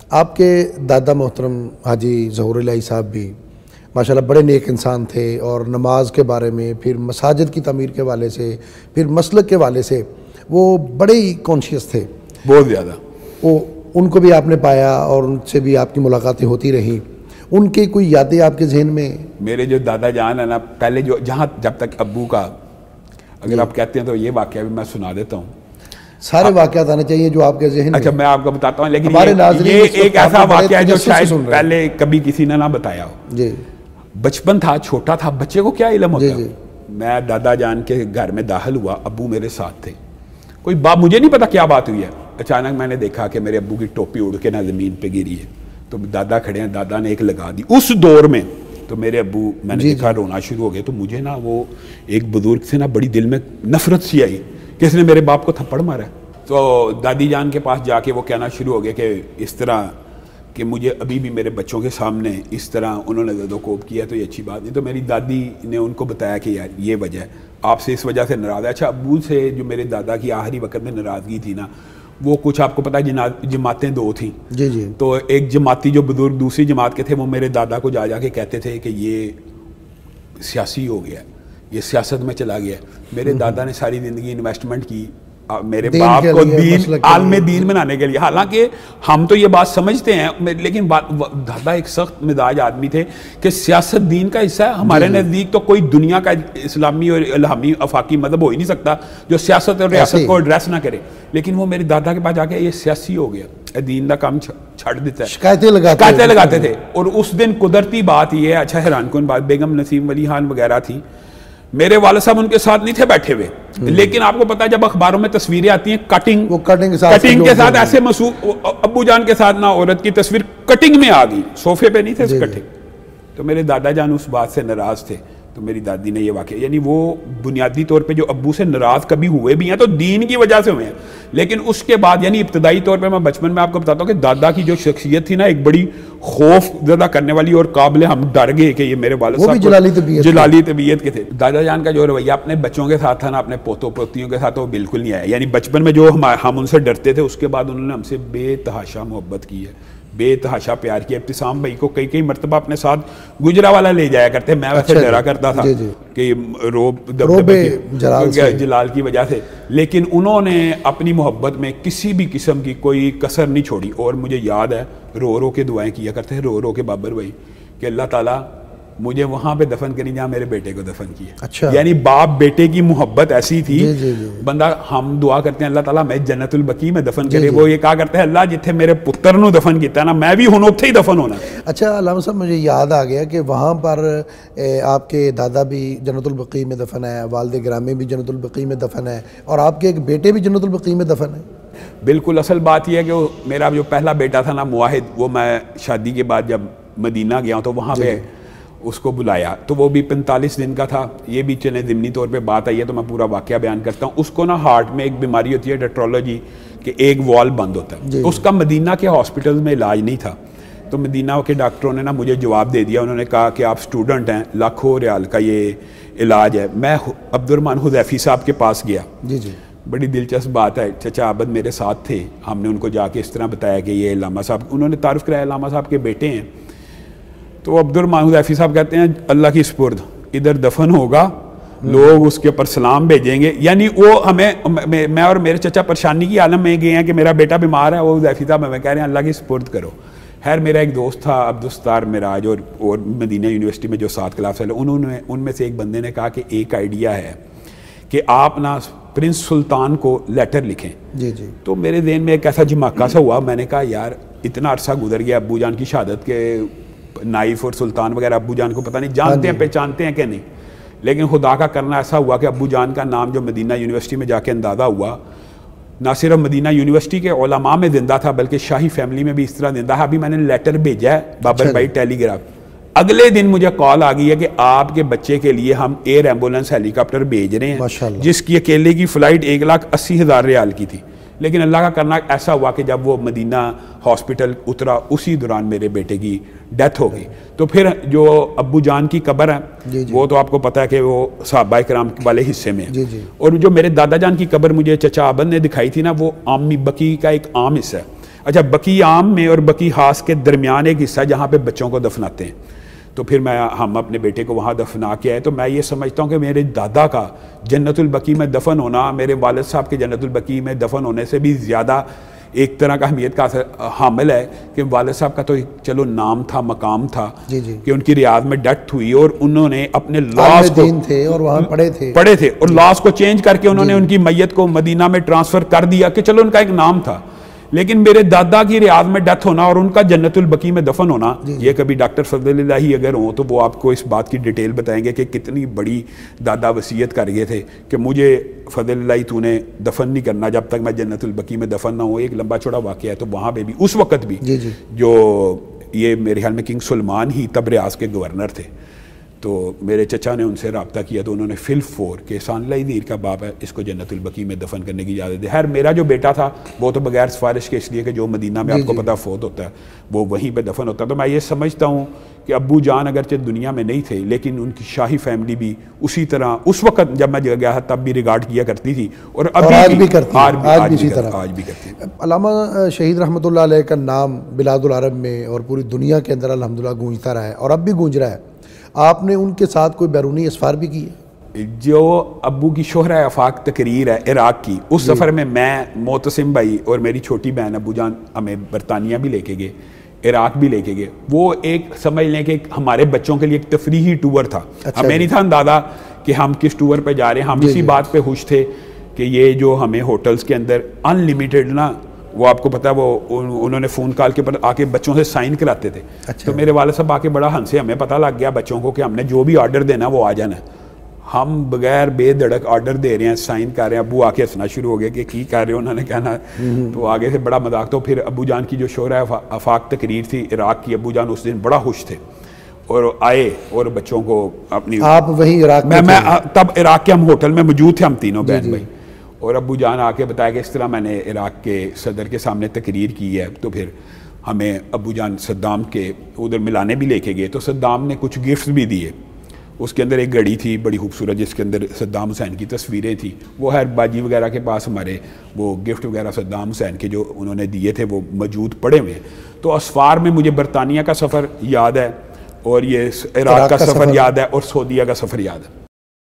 آپ کے دادا محترم حاجی ظہور الہی صاحب بھی ماشاءاللہ بڑے نیک انسان تھے، اور نماز کے بارے میں، پھر مساجد کی تعمیر کے والے سے، پھر مسلک کے والے سے وہ بڑے ہی کانشیس تھے، بہت زیادہ۔ وہ ان کو بھی آپ نے پایا اور ان سے بھی آپ کی ملاقاتیں ہوتی رہیں، ان کی کوئی یادیں آپ کے ذہن میں؟ میرے جو دادا جان ہے نا، پہلے جو جب تک ابو کا اگر آپ کہتے ہیں تو یہ واقعہ بھی میں سنا دیتا ہوں۔ سارے واقعات آنے چاہیے جو آپ کے ذہن میں۔ اچھا میں آپ کو بتاتا ہوں، لیکن یہ ایک ایسا واقعہ ہے جو شاید پہلے کبھی کسی نے نہ بتایا ہو۔ جی، بچپن تھا، چھوٹا تھا، بچے کو کیا علم ہوتا ہے۔ جی۔ میں دادا جان کے گھر میں داخل ہوا، ابو میرے ساتھ تھے، کوئی بات مجھے نہیں پتا کیا بات ہوئی ہے، اچانک میں نے دیکھا کہ میرے ابو کی ٹوپی اڑ کے نہ زمین پہ گری ہے، تو دادا کھڑے ہیں، دادا نے ایک لگا دی اس دور میں، تو میرے ابو میں نے دیکھا رونا شروع ہو گئے، تو مجھے نا وہ ایک بزرگ سے نا بڑی دل میں نفرت سی آئی کہ اس نے میرے باپ کو تھپڑ مارا ہے۔ تو دادی جان کے پاس جا کے وہ کہنا شروع ہو گئے کہ اس طرح کہ مجھے ابھی بھی میرے بچوں کے سامنے اس طرح انہوں نے زد و کوب کیا، تو یہ اچھی بات نہیں۔ تو میری دادی نے ان کو بتایا کہ یار یہ وجہ ہے، آپ سے اس وجہ سے ناراض ہے۔ اچھا ابو سے جو میرے دادا کی آخری وقت میں ناراضگی تھی نا، وہ کچھ آپ کو پتا ہے جماعتیں دو تھیں، جی جی، تو ایک جماعتی جو بزرگ دوسری جماعت کے تھے وہ میرے دادا کو جا کے کہتے تھے کہ یہ سیاسی ہو گیا، یہ سیاست میں چلا گیا۔ میرے دادا نے ساری زندگی انویسٹمنٹ کی میرے باپ کو دین، عالم دین بنانے کے لیے، حالانکہ ہم تو یہ بات سمجھتے ہیں، لیکن دادا ایک سخت مزاج آدمی تھے کہ سیاست دین کا حصہ ہے۔ ہمارے نزدیک تو کوئی دنیا کا اسلامی اور الہامی افاقی مذہب ہو ہی نہیں سکتا جو سیاست اور ریاست کو ایڈریس نہ کرے، لیکن وہ میرے دادا کے پاس جا کے یہ سیاسی ہو گیا، دین کا کام چھڑ دیتا ہے، شکایتیں لگاتے تھے۔ اور اس دن قدرتی بات یہ ہے، اچھا حیران کن بات، بیگم نسیم ولی خان وغیرہ تھی، میرے والد صاحب ان کے ساتھ نہیں تھے بیٹھے ہوئے، لیکن آپ کو پتا ہے جب اخباروں میں تصویریں آتی ہیں کٹنگ کے ساتھ، ایسے ابو جان کے ساتھ نہ عورت کی تصویر کٹنگ میں آ گئی، صوفے پہ نہیں تھے کٹنگ، تو میرے دادا جان اس بات سے ناراض تھے۔ تو میری دادی نے یہ واقعہ، یعنی وہ بنیادی طور پہ جو ابو سے ناراض کبھی ہوئے بھی ہیں تو دین کی وجہ سے ہوئے ہیں، لیکن اس کے بعد یعنی ابتدائی طور پہ میں بچپن میں آپ کو بتاتا ہوں کہ دادا کی جو شخصیت تھی نا، ایک بڑی خوف زدہ کرنے والی اور قابل، ہم ڈر گئے کہ یہ میرے والد صاحب جلالی طبیعت کے تھے۔ دادا جان کا جو رویہ اپنے بچوں کے ساتھ تھا نا، اپنے پوتوں پوتیوں کے ساتھ، وہ بالکل نہیں آیا، یعنی بچپن میں جو ہم ان سے ڈرتے تھے، اس کے بعد انہوں نے ہم سے بے تحاشا محبت کی ہے، بے تحاشا پیار کیا۔ ابتسام بھائی کو کئی مرتبہ اپنے ساتھ گجرا والا لے جایا کرتے، میں ویسے ڈرا کرتا تھا کہ روب جلال کی وجہ سے، لیکن انہوں نے اپنی محبت میں کسی بھی قسم کی کوئی کسر نہیں چھوڑی، اور مجھے یاد ہے رو کے دعائیں کیا کرتے ہیں، رو کے بابر بھائی کہ اللہ تعالیٰ مجھے وہاں پہ دفن کریں جہاں میرے بیٹے کو دفن کیا۔ اچھا، یعنی باپ بیٹے کی محبت ایسی تھی، بندہ ہم دعا کرتے ہیں اللہ تعالیٰ میں جنت البقیع میں دفن کرے، وہ یہ کہا کرتے ہیں اللہ جتھے میرے پتر نو دفن کیتا ہے نا، میں بھی ہوں اتھے ہی دفن ہونا۔ اچھا علامہ صاحب، مجھے یاد آ گیا کہ وہاں پر آپ کے دادا بھی جنت البقیع میں دفن ہے، والد گرامی بھی جنت البقیع میں دفن ہے، اور آپ کے ایک بیٹے بھی جنت البقیع میں دفن ہے۔ بالکل، اصل بات یہ ہے کہ میرا جو پہلا بیٹا تھا نا معاہد، وہ میں شادی کے بعد جب مدینہ گیا ہوں تو وہاں پہ اس کو بلایا، تو وہ بھی 45 دن کا تھا۔ یہ بھی چلیں ضمنی طور پہ بات آئی ہے تو میں پورا واقعہ بیان کرتا ہوں۔ اس کو نا ہارٹ میں ایک بیماری ہوتی ہے ڈیٹرولوجی، کہ ایک وال بند ہوتا ہے، اس کا مدینہ کے ہاسپٹل میں علاج نہیں تھا، تو مدینہ کے ڈاکٹروں نے نا مجھے جواب دے دیا، انہوں نے کہا کہ آپ اسٹوڈنٹ ہیں، لاکھوں ریال کا یہ علاج ہے۔ میں عبد الرحمن حذیفی صاحب کے پاس گیا، بڑی دلچسپ بات ہے، چچا عابد میرے ساتھ تھے، ہم نے ان کو جا کے اس طرح بتایا کہ یہ علامہ صاحب، انہوں نے تعارف کرایا علامہ صاحب کے بیٹے ہیں، تو عبد الرحمن حذیفی صاحب کہتے ہیں اللہ کی سپرد ادھر دفن ہوگا، لوگ اس کے اوپر سلام بھیجیں گے، یعنی وہ ہمیں، میں اور میرے چچا پریشانی کی عالم میں گئے ہیں کہ میرا بیٹا بیمار ہے، وہ حذیفی صاحب ہمیں کہہ رہے ہیں اللہ کی سپرد کرو۔ خیر میرا ایک دوست تھا عبدالستار معراج، اور مدینہ یونیورسٹی میں جو 7 کلاس والے، ان میں سے ایک بندے نے کہا کہ ایک آئیڈیا ہے کہ آپ نا پرنس سلطان کو لیٹر لکھیں۔ تو میرے ذہن میں ایک ایسا جھماکہ سا ہوا، میں نے کہا یار اتنا عرصہ گزر گیا ابو جان کی شہادت کے، نائف اور سلطان وغیرہ ابو جان کو پتہ نہیں جانتے ہیں پہچانتے ہیں کہ نہیں، لیکن خدا کا کرنا ایسا ہوا کہ ابو جان کا نام جو مدینہ یونیورسٹی میں جا کے اندازہ ہوا، نہ صرف مدینہ یونیورسٹی کے علماء میں زندہ تھا بلکہ شاہی فیملی میں بھی اس طرح زندہ ہے۔ ابھی میں نے لیٹر بھیجا ہے بابر بھائی ٹیلی گراف، اگلے دن مجھے کال آ گئی ہے کہ آپ کے بچے کے لیے ہم ایئر ایمبولینس ہیلی کاپٹر بھیج رہے ہیں، جس کی اکیلے کی فلائٹ 1,80,000 ریال کی تھی، لیکن اللہ کا کرنا ایسا ہوا کہ جب وہ مدینہ ہاسپٹل اترا اسی دوران میرے بیٹے کی ڈیتھ ہو گئی۔ تو پھر جو ابو جان کی قبر ہے وہ تو آپ کو پتہ ہے کہ وہ صحابہ کرام والے حصے میں ہے، اور جو میرے دادا جان کی قبر مجھے چچا عابد نے دکھائی تھی نا، وہ عامی بقی کا ایک عام حصہ ہے۔ اچھا بقی عام میں اور بقی خاص کے درمیان ایک حصہ جہاں پہ بچوں کو دفناتے ہیں، تو پھر ہم اپنے بیٹے کو وہاں دفنا کے آئے. تو میں یہ سمجھتا ہوں کہ میرے دادا کا جنت البقیع میں دفن ہونا میرے والد صاحب کے جنت البقیع میں دفن ہونے سے بھی زیادہ ایک طرح کا اہمیت کا حامل ہے، کہ والد صاحب کا تو چلو نام تھا، مقام تھا، کہ ان کی ریاض میں ڈیتھ ہوئی اور انہوں نے اپنے لاس کو تھے اور وہاں پڑے تھے اور لاس کو چینج کر کے انہوں نے ان کی میت کو مدینہ میں ٹرانسفر کر دیا کہ چلو ان کا ایک نام تھا. لیکن میرے دادا کی ریاض میں ڈیتھ ہونا اور ان کا جنت البقیع میں دفن ہونا، یہ کبھی ڈاکٹر فضل اللہ ہی اگر ہوں تو وہ آپ کو اس بات کی ڈیٹیل بتائیں گے کہ کتنی بڑی دادا وصیت کر گئے تھے کہ مجھے فضل اللہ تو نے دفن نہیں کرنا جب تک میں جنت البقیع میں دفن نہ ہوں. ایک لمبا چوڑا واقعہ ہے. تو وہاں پہ بھی اس وقت بھی جو یہ میرے خیال میں کنگ سلمان ہی تب ریاض کے گورنر تھے، تو میرے چچا نے ان سے رابطہ کیا تو انہوں نے فور کہ احسان اللہ دیر کا باپ ہے، اس کو جنت البقیع میں دفن کرنے کی اجازت دی. خیر میرا جو بیٹا تھا وہ تو بغیر سفارش کے، اس لیے کہ جو مدینہ میں آپ کو پتہ فوت ہوتا ہے وہ وہیں پہ دفن ہوتا ہے. تو میں یہ سمجھتا ہوں کہ ابو جان اگرچہ دنیا میں نہیں تھے لیکن ان کی شاہی فیملی بھی اسی طرح اس وقت جب میں گیا تھا تب بھی ریگارڈ کیا کرتی تھی اور آج بھی کرتی ہے. علامہ شہید رحمۃ اللہ علیہ کا نام بلاد العرب میں اور پوری دنیا کے اندر الحمدللہ گونجتا رہا ہے اور اب بھی گونج رہا ہے. آپ نے ان کے ساتھ کوئی بیرونی اسفار بھی کی ہے؟ جو ابو کی شہرہ آفاق تقریر ہے عراق کی، اس سفر میں معتصم بھائی اور میری چھوٹی بہن ابو جان ہمیں برطانیہ بھی لے کے گئے، عراق بھی لے کے گئے. وہ ایک سمجھ لیں کہ ہمارے بچوں کے لیے ایک تفریحی ٹور تھا. ہمیں نہیں تھا اندازہ کہ ہم کس ٹور پہ جا رہے ہیں. ہم اسی بات پہ خوش تھے کہ یہ جو ہمیں ہوٹلز کے اندر ان لمیٹڈ نا، وہ آپ کو پتا وہ انہوں نے فون کال کے پر آ کے بچوں سے سائن کراتے تھے. تو میرے والد صاحب آ کے بڑا ہنسے. ہمیں پتہ لگ گیا بچوں کو کہ ہم نے جو بھی آرڈر دینا وہ آ جانا ہے. ہم بغیر بے دھڑک آرڈر دے رہے ہیں، سائن کر رہے ہیں. ابو آ کے ہنسنا شروع ہو گئے کہ کی کر رہے ہو، انہوں نے کہنا. تو آگے سے بڑا مذاق. تو پھر ابو جان کی جو شورہ آفاق تقریر تھی عراق کی، ابو جان اس دن بڑا خوش تھے اور آئے اور بچوں کو اپنی، آپ وہیں عراق میں تب عراق کے ہم ہوٹل میں موجود تھے، ہم تینوں بہن بھائی. اور ابو جان آ کے بتایا کہ اس طرح میں نے عراق کے صدر کے سامنے تقریر کی ہے. تو پھر ہمیں ابو جان صدام کے ادھر ملانے بھی لے کے گئے. تو صدام نے کچھ گفٹس بھی دیے. اس کے اندر ایک گھڑی تھی بڑی خوبصورت جس کے اندر صدام حسین کی تصویریں تھیں. وہ خیر باجی وغیرہ کے پاس ہمارے وہ گفٹ وغیرہ صدام حسین کے جو انہوں نے دیے تھے وہ موجود پڑے ہوئے. تو اسفار میں مجھے برطانیہ کا سفر یاد ہے اور یہ عراق کا سفر یاد ہے اور سعودیہ کا سفر یاد ہے.